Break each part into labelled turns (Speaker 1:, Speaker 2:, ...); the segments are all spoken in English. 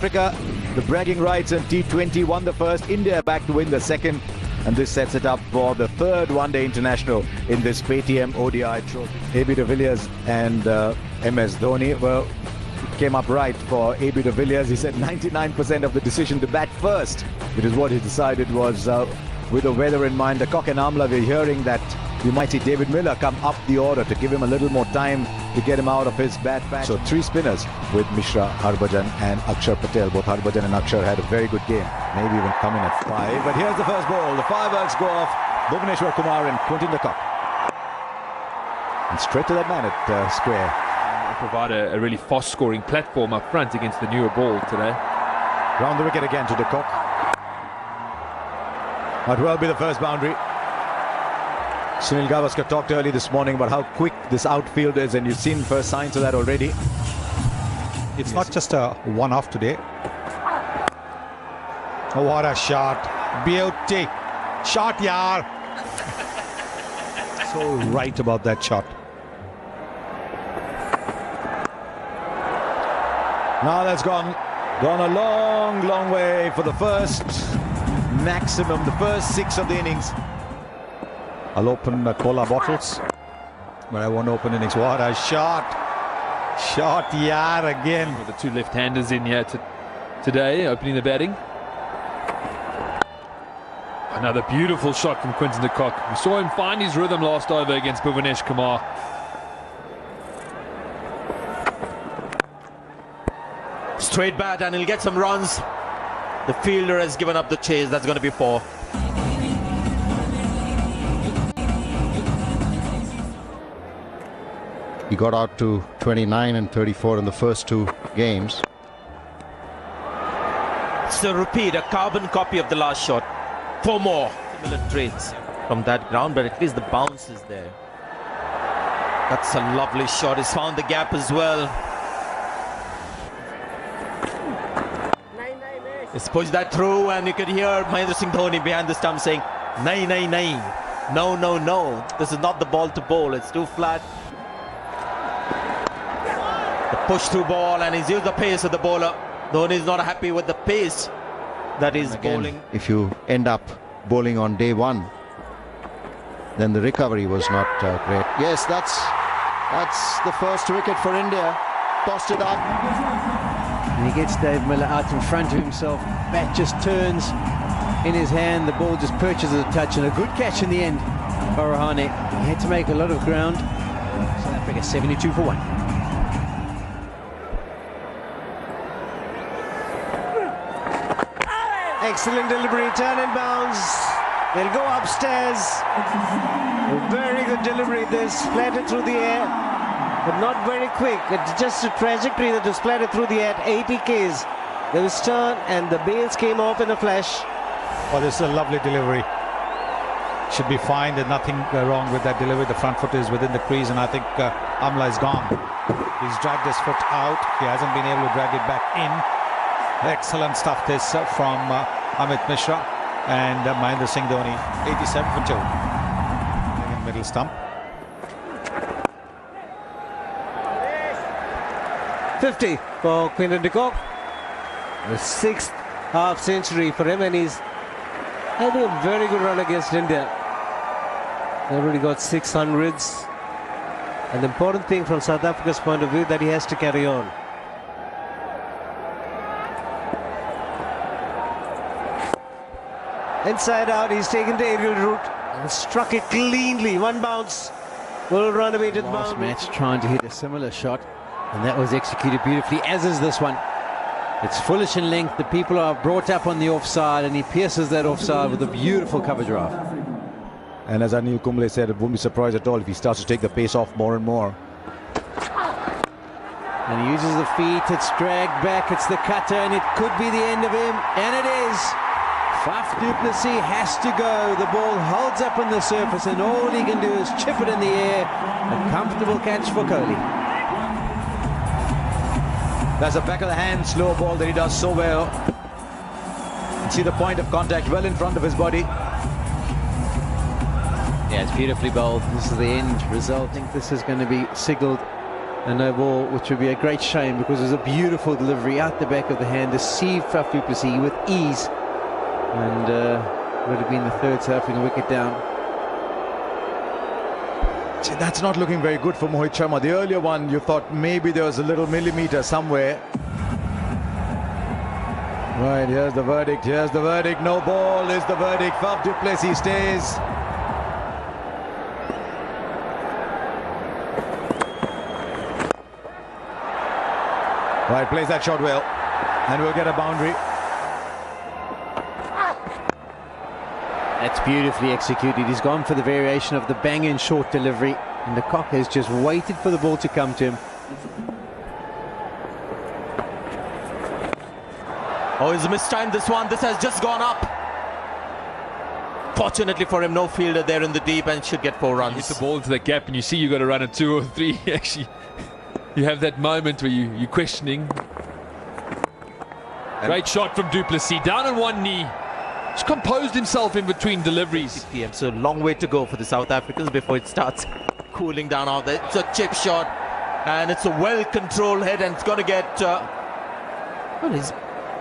Speaker 1: Africa, the bragging rights in T20 won the first, India back to win the second, and this sets it up for the third one-day international in this Paytm ODI trophy. AB de Villiers and MS Dhoni came up right for AB de Villiers. He said 99% of the decision to bat first. It is what he decided was with the weather in mind. The cock and Amla, we're hearing that you might see David Miller come up the order to give him a little more time to get him out of his bad patch. So three spinners with Mishra, Harbhajan and Akshar Patel. Both Harbhajan and Akshar had a very good game. Maybe even coming at 5. But here's the first ball. The fireworks go off. Bhuvaneshwar Kumar and Quinton de Kock. And straight to that man at square.
Speaker 2: They provide a really fast-scoring platform up front against the newer ball today.
Speaker 1: Round the wicket again to de Kock. Might well be the first boundary. Sunil Gavaskar talked early this morning about how quick this outfield is, and you've seen first signs of that already.
Speaker 3: It's not just a one-off today. Oh, what a shot. Beauty. Shot, yaar. So right about that shot.
Speaker 1: Now that's gone a long, long way for the first maximum, the first 6 of the innings.
Speaker 3: I'll open cola bottles, but I won't open innings. What a shot. Shot, yaar, again.
Speaker 2: With the two left-handers in here today, opening the batting. Another beautiful shot from Quinton de Kock. We saw him find his rhythm last over against Bhuvaneshwar Kumar.
Speaker 4: Straight bat and he'll get some runs. The fielder has given up the chase. That's going to be 4.
Speaker 5: He got out to 29 and 34 in the first 2 games.
Speaker 4: It's a repeat, a carbon copy of the last shot. 4 more. Similar traits from that ground, but at least the bounce is there. That's a lovely shot. He's found the gap as well. He's pushed that through, and you could hear Mahendra Singh Dhoni behind the stump saying, "Nahi, nahi, nahi. No, no, no. This is not the ball to bowl. It's too flat." The push through ball, and he's used the pace of the bowler. Dhoni is not happy with the pace that he's bowling.
Speaker 5: If you end up bowling on day 1, then the recovery was not great. Yes, that's the first wicket for India. Tossed it up.
Speaker 6: And he gets Dave Miller out in front of himself. Bat just turns in his hand. The ball just purchases a touch, and a good catch in the end. Farahane, he had to make a lot of ground. South Africa 72 for 1. Excellent delivery, turn and bounce. They'll go upstairs. A very good delivery. This flattered through the air, but not very quick. It's just a trajectory that was splattered through the air at 80 Ks. There was turn and the bails came off in a flash.
Speaker 3: Oh, this is a lovely delivery. Should be fine. There's nothing wrong with that delivery. The front foot is within the crease, and I think Amla is gone. He's dragged his foot out. He hasn't been able to drag it back in. Excellent stuff this from Amit Mishra and Mahendra Singh Dhoni. 87 for 2. In middle stump.
Speaker 6: 50 for Quinton de Kock. The 6th half century for him, and he's having a very good run against India. They've already got 600s. And the important thing from South Africa's point of view that he has to carry on. Inside out, he's taken the aerial route and struck it cleanly. 1 bounce. Will run away to the boundary. Last match trying to hit a similar shot, and that was executed beautifully, as is this one. It's foolish in length. The people are brought up on the offside, and he pierces that offside with a beautiful cover drive.
Speaker 1: And as Anil Kumble said, it won't be surprised at all if he starts to take the pace off more and more.
Speaker 6: And he uses the feet. It's dragged back. It's the cutter, and it could be the end of him, and it is. Faf du Plessis has to go. The ball holds up on the surface, and all he can do is chip it in the air. A comfortable catch for Kohli.
Speaker 1: That's a back of the hand slow ball that he does so well. You see the point of contact well in front of his body.
Speaker 6: Yeah, it's beautifully bowled. This is the end result. I think this is going to be signaled a no ball, which would be a great shame because it was a beautiful delivery out the back of the hand, deceived Faf du Plessis with ease, and would have been the third South African wicket down.
Speaker 1: See, that's not looking very good for Mohit Sharma. The earlier one, you thought maybe there was a little millimeter somewhere. Right, here's the verdict, here's the verdict. No ball is the verdict. Faf du Plessis stays. Right, plays that shot well, and we'll get a boundary.
Speaker 6: That's beautifully executed. He's gone for the variation of the bang-in short delivery, and the cock has just waited for the ball to come to him.
Speaker 4: Oh, he's mistimed this one. This has just gone up. Fortunately for him, no fielder there in the deep, and should get 4 runs.
Speaker 2: Hit the ball into the gap, and you see you got to run a 2 or 3. Actually, you have that moment where you're questioning. Great shot from du Plessis, down on one knee. He's composed himself in between deliveries.
Speaker 4: PM, so long way to go for the South Africans before it starts cooling down out there. It's a chip shot, and it's a well-controlled head, and it's going to get... well, he's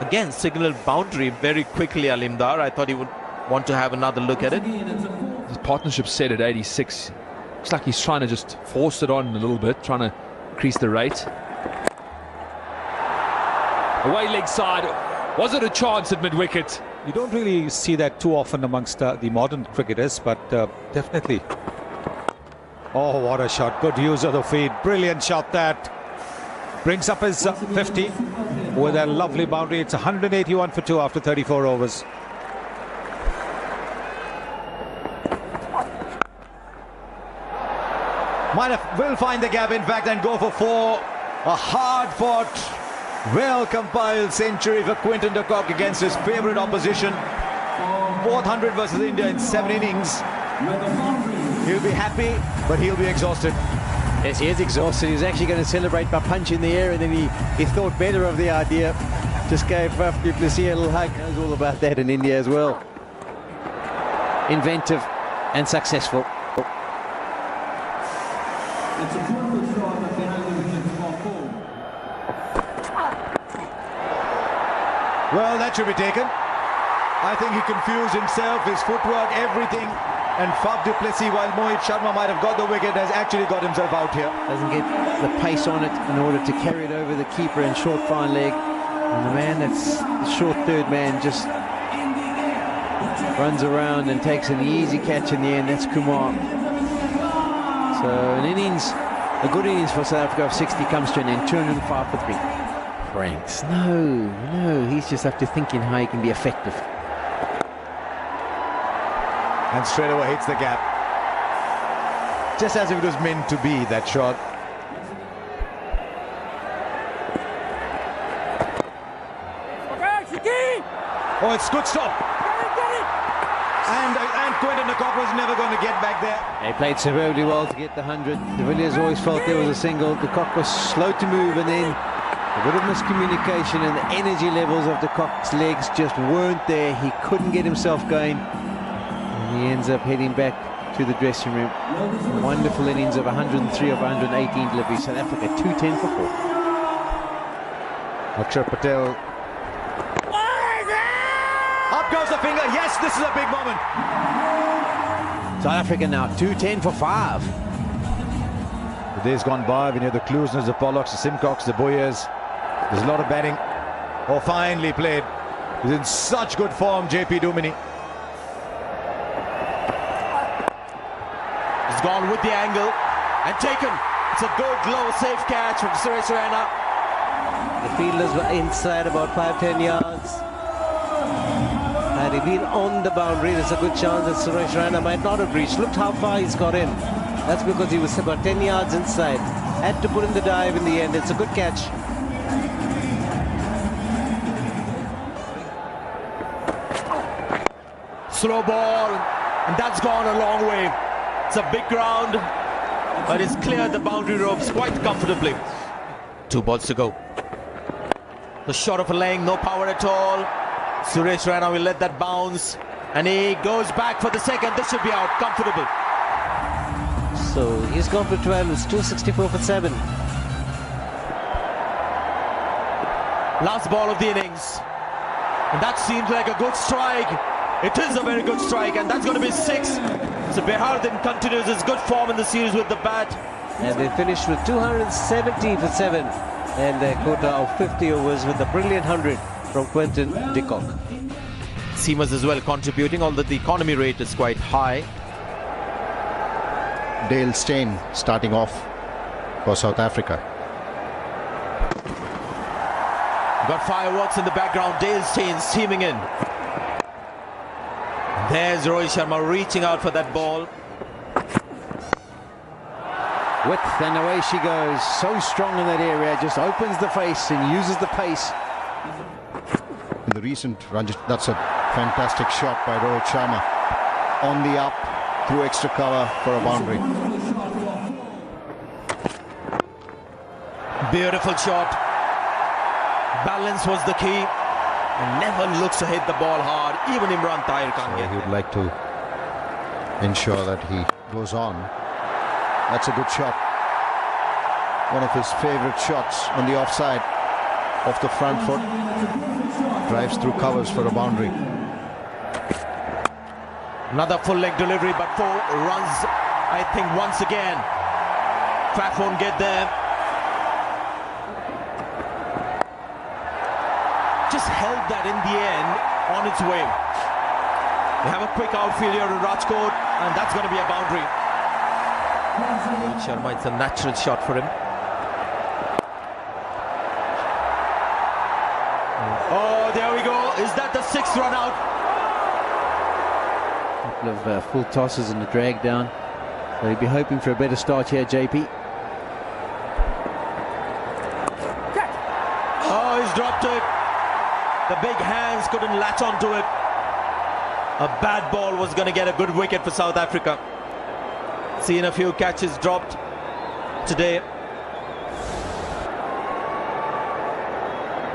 Speaker 4: again signaled boundary very quickly, Alimdar. I thought he would want to have another look at it.
Speaker 2: His partnership set at 86. Looks like he's trying to just force it on a little bit, trying to increase the rate. Away leg side. Was it a chance at mid-wicket?
Speaker 3: You don't really see that too often amongst the modern cricketers, but definitely. Oh, what a shot. Good use of the feet. Brilliant shot that. Brings up his 50 with a lovely boundary. It's 181 for 2 after 34 overs.
Speaker 1: Will find the gap, in fact, and go for 4. A hard-fought, well-compiled century for Quinton de Kock against his favourite opposition. 400 versus India in 7 innings. He'll be happy, but he'll be exhausted.
Speaker 6: Yes, he is exhausted. He was actually going to celebrate by punching the air, and then he thought better of the idea. Just gave Faf du Plessis a little hug. Knows all about that in India as well. Inventive and successful.
Speaker 1: Well, that should be taken. I think he confused himself, his footwork, everything. And Faf du Plessis, while Mohit Sharma might have got the wicket, has actually got himself out here.
Speaker 6: Doesn't get the pace on it in order to carry it over the keeper in short fine leg. And the man that's the short third man just runs around and takes an easy catch in the end. That's Kumar. So an innings, a good innings for South Africa of 60 comes to an end, 205 for 3. Franks, no, he's just after thinking how he can be effective.
Speaker 1: And straight away hits the gap. Just as if it was meant to be, that shot. Oh, it's good stop. And Quinton de Kock was never going to get back there.
Speaker 6: He played superbly well to get the 100. De Villiers always felt there was a single. De Kock was slow to move, and then a bit of miscommunication, and the energy levels of de Kock's legs just weren't there. He couldn't get himself going, and he ends up heading back to the dressing room. Wonderful innings of 103 of 118 deliveries. South Africa 210 for 4.
Speaker 1: Akshar Patel. Up goes the finger. Yes, this is a big moment.
Speaker 6: South Africa now 210 for 5.
Speaker 1: The days gone by, when you have the Kluseners, the Pollocks, the Simcocks, the Boyers. There's a lot of batting. Oh, finely played. He's in such good form, JP Duminy.
Speaker 4: He's gone with the angle and taken. It's a good, low, safe catch from Suresh Raina.
Speaker 6: The fielders were inside about 5-10 yards. Had he been on the boundary, there's a good chance that Suresh Raina might not have reached. Look how far he's got in. That's because he was about 10 yards inside. Had to put in the dive in the end. It's a good catch.
Speaker 4: Slow ball, and that's gone a long way. It's a big ground, but it's cleared the boundary ropes quite comfortably. 2 balls to go. The shot of a length, no power at all. Suresh Raina will let that bounce, and he goes back for the second. This should be out, comfortable.
Speaker 6: So he's gone for 12. It's 264 for 7.
Speaker 4: Last ball of the innings. And that seems like a good strike. It is a very good strike, and that's going to be 6. So Behardin continues his good form in the series with the bat.
Speaker 6: And they finished with 270 for 7. And their quota of 50 overs with a brilliant 100 from Quinton de Kock.
Speaker 4: Seamers as well contributing, although the economy rate is quite high.
Speaker 5: Dale Steyn starting off for South Africa.
Speaker 4: Got fireworks in the background. Dale Steyn steaming in. There's Rohit Sharma reaching out for that ball.
Speaker 6: Width, and away she goes. So strong in that area, just opens the face and uses the pace.
Speaker 5: In the recent run, that's a fantastic shot by Rohit Sharma. On the up, through extra cover for a boundary.
Speaker 4: Beautiful shot. Balance was the key. And never looks to hit the ball hard. Even Imran Tahir can't get
Speaker 5: He
Speaker 4: it.
Speaker 5: would like to ensure that he goes on. That's a good shot. One of his favorite shots on the offside. Off the front foot. Drives through covers for a boundary.
Speaker 4: Another full leg delivery, but 4 runs, I think, once again. Faf won't get there. Just held that in the end on its way. We have a quick outfield here in Rajkot, and that's going to be a boundary. Rohit Sharma, it's a natural shot for him. Oh, there we go. Is that the 6th run out?
Speaker 6: Couple of full tosses and a drag down. So he'd be hoping for a better start here, JP.
Speaker 4: Oh, he's dropped it. The big hands couldn't latch onto it. A bad ball was going to get a good wicket for South Africa. Seen a few catches dropped today.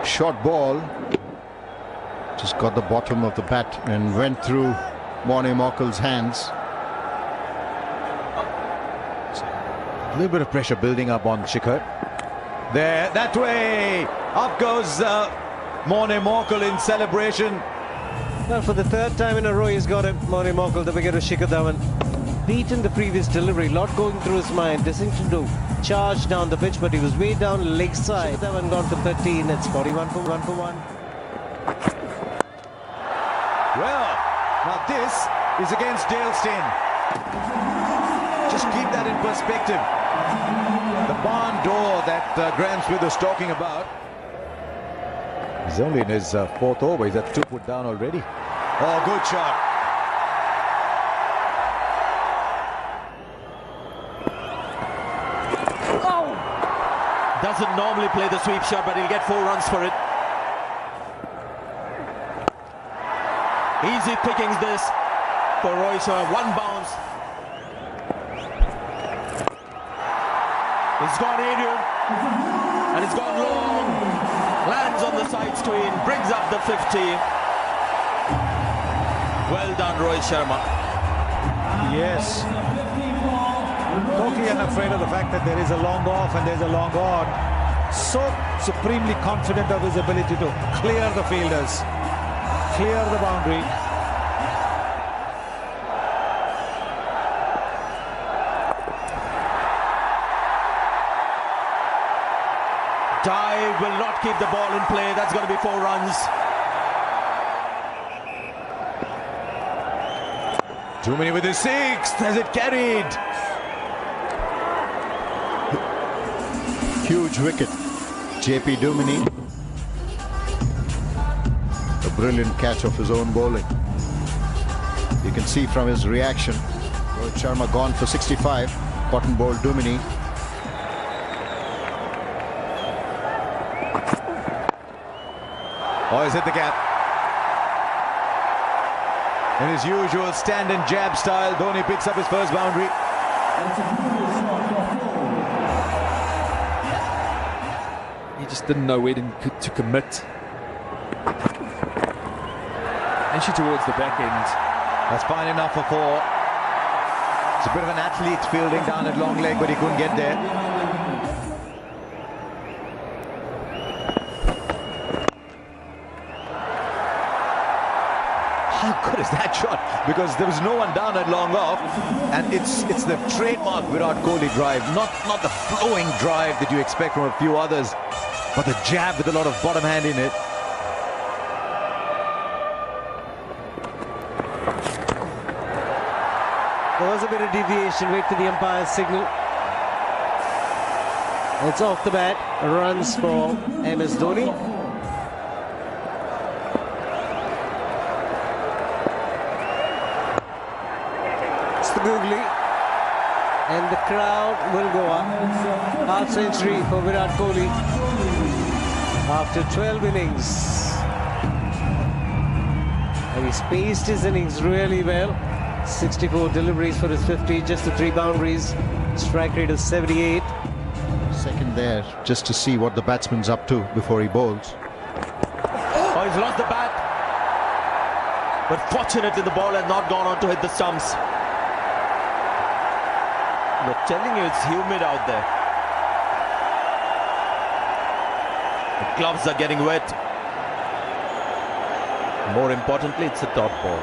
Speaker 5: Short ball. Just got the bottom of the bat and went through Morne Morkel's hands.
Speaker 1: A little bit of pressure building up on Shikhar. There, that way. Up goes Morne Morkel in celebration.
Speaker 6: Well, for the 3rd time in a row, he's got him. Morne Morkel, the wicket of Shikhar Dhawan. Beaten the previous delivery, lot going through his mind. Decision to charge down the pitch, but he was way down leg side. Shikhar Dhawan got to 13. It's 41 for 1 for 1.
Speaker 1: Well, now this is against Dale Steyn. Just keep that in perspective. The barn door that Graham Smith was talking about. He's only in his 4th over. He's at 2 put down already. Oh, good shot.
Speaker 4: Doesn't normally play the sweep shot, but he'll get 4 runs for it. Easy pickings this for Rohit Sharma. 1 bounce. It's gone aerial. And it's gone long. Lands on the side screen. Brings up the 50. Well done, Rohit Sharma.
Speaker 3: Yes. Totally unafraid of the fact that there is a long off and there's a long on. So supremely confident of his ability to clear the fielders, clear the boundary.
Speaker 4: Dive will not keep the ball in play. That's going to be 4 runs.
Speaker 1: Too many with the 6th. Has it carried?
Speaker 5: Huge wicket. JP Duminy. A brilliant catch of his own bowling. You can see from his reaction. Rohit Sharma gone for 65. Cotton ball Duminy.
Speaker 1: Oh, he's hit the gap. In his usual stand and jab style, Dhoni picks up his first boundary.
Speaker 2: He just didn't know where to commit. And she towards the back end.
Speaker 1: That's fine enough for 4. It's a bit of an athlete fielding down at long leg, but he couldn't get there. how good is that shot? Because there was no one down at long off, and it's the trademark Virat Kohli drive, not the flowing drive that you expect from a few others, but the jab with a lot of bottom hand in it.
Speaker 6: There was a bit of deviation. Wait for the umpire's signal. It's off the bat. Runs for MS Dhoni. It's the googly. And the crowd will go up. Half century for Virat Kohli after 12 innings. And he spaced his innings really well. 64 deliveries for his 50, just the 3 boundaries. Strike rate of 78.
Speaker 5: Second there, just to see what the batsman's up to before he bowls.
Speaker 4: Oh, he's lost the bat. But fortunately, the ball has not gone on to hit the stumps. They're telling you it's humid out there. The gloves are getting wet. More importantly, it's a top ball.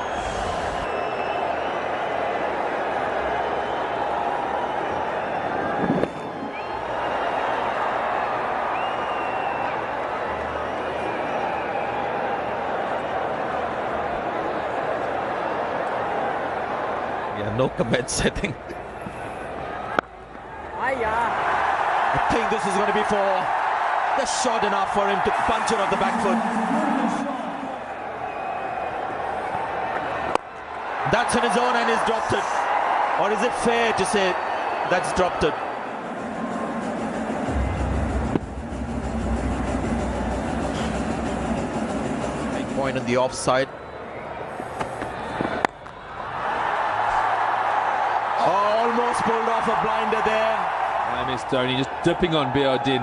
Speaker 4: Yeah, no comments, I think. I think this is going to be just short enough for him to punch it off the back foot. That's on his own and he's dropped it. Or is it fair to say that's dropped it? Big point on the offside. Almost pulled off a blinder there.
Speaker 2: MS Dhoni just dipping on Biardin.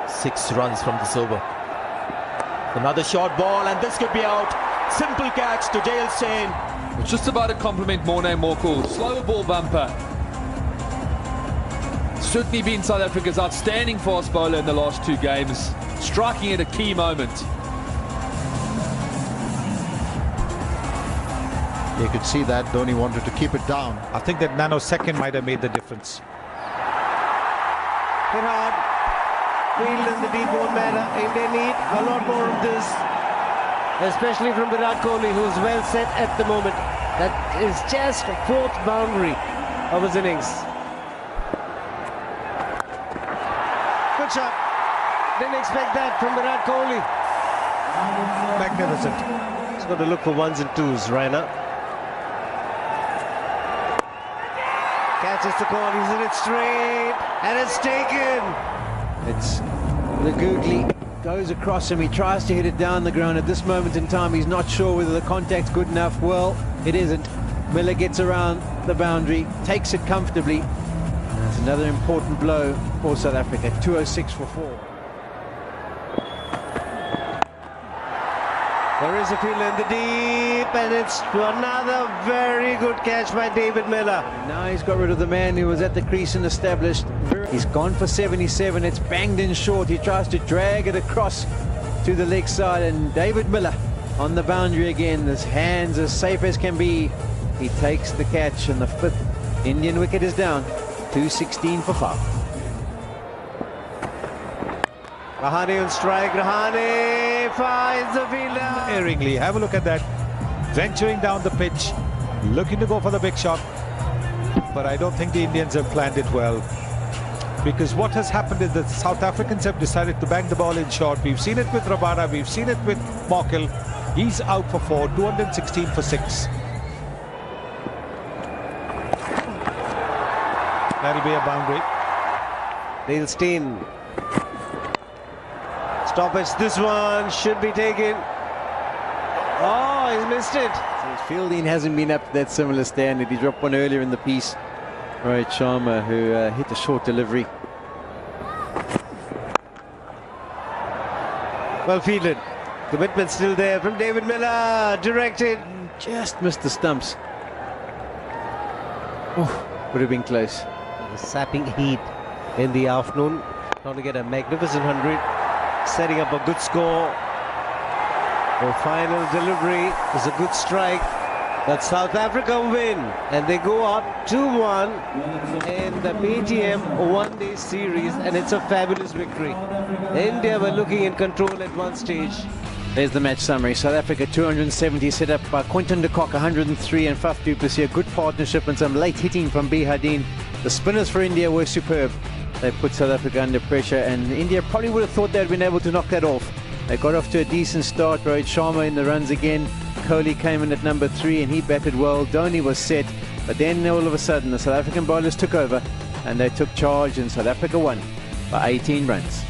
Speaker 4: 6 runs from this over. Another short ball and this could be out. Simple catch to Dale Steyn.
Speaker 2: It's just about to compliment Morne Morkel. Slower ball bumper. Certainly been South Africa's outstanding fast bowler in the last 2 games. Striking at a key moment.
Speaker 5: You could see that Dhoni wanted to keep it down.
Speaker 3: I think that nanosecond might have made the difference.
Speaker 6: Hit hard. Field in the deep won't matter. India need a lot more of this, especially from Virat Kohli, who's well set at the moment. That is just a 4th boundary of his innings. Good shot. Didn't expect that from Virat Kohli.
Speaker 3: Magnificent.
Speaker 6: He's got to look for 1s and 2s, Raina. Catches the call, he's in it straight, and it's taken.
Speaker 7: It's the googly goes across him. He tries to hit it down the ground. At this moment in time, he's not sure whether the contact's good enough. Well, it isn't. Miller gets around the boundary, takes it comfortably. That's another important blow for South Africa. 206 for 4.
Speaker 6: There is a fielder in the deep, and it's another very good catch by David Miller.
Speaker 7: Now he's got rid of the man who was at the crease and established. He's gone for 77. It's banged in short. He tries to drag it across to the leg side, and David Miller on the boundary again. His hands as safe as can be. He takes the catch, and the 5th Indian wicket is down. 216 for 5.
Speaker 6: Rahane on strike. Rahane finds the fielder.
Speaker 3: Erringly, have a look at that. Venturing down the pitch, looking to go for the big shot. But I don't think the Indians have planned it well. Because what has happened is the South Africans have decided to bang the ball in short. We've seen it with Rabada, we've seen it with Morkel. He's out for 4, 216 for 6. That'll be a boundary.
Speaker 6: Dale Steyn. Stoppage, this one should be taken. Oh, he's missed it.
Speaker 7: So his fielding hasn't been up to that similar standard. He dropped one earlier in the piece. Rohit Sharma, who hit a short delivery.
Speaker 6: Well fielded. Commitment still there from David Miller. Directed.
Speaker 7: Just missed the stumps. Oh, would have been close.
Speaker 6: The sapping heat in the afternoon. Trying to get a magnificent 100. Setting up a good score. The final delivery is a good strike. That South Africa win, and they go up 2-1 in the PTM one-day series, and it's a fabulous victory. India were looking in control at one stage.
Speaker 7: There's the match summary. South Africa 270 set up by Quinton de Kock, 103, and Faf du Plessis. A good partnership and some late hitting from Bihadeen. The spinners for India were superb. They put South Africa under pressure, and India probably would have thought they'd been able to knock that off. They got off to a decent start. Rohit Sharma in the runs again. Kohli came in at number 3 and he batted well. Dhoni was set, but then all of a sudden the South African bowlers took over and they took charge, and South Africa won by 18 runs.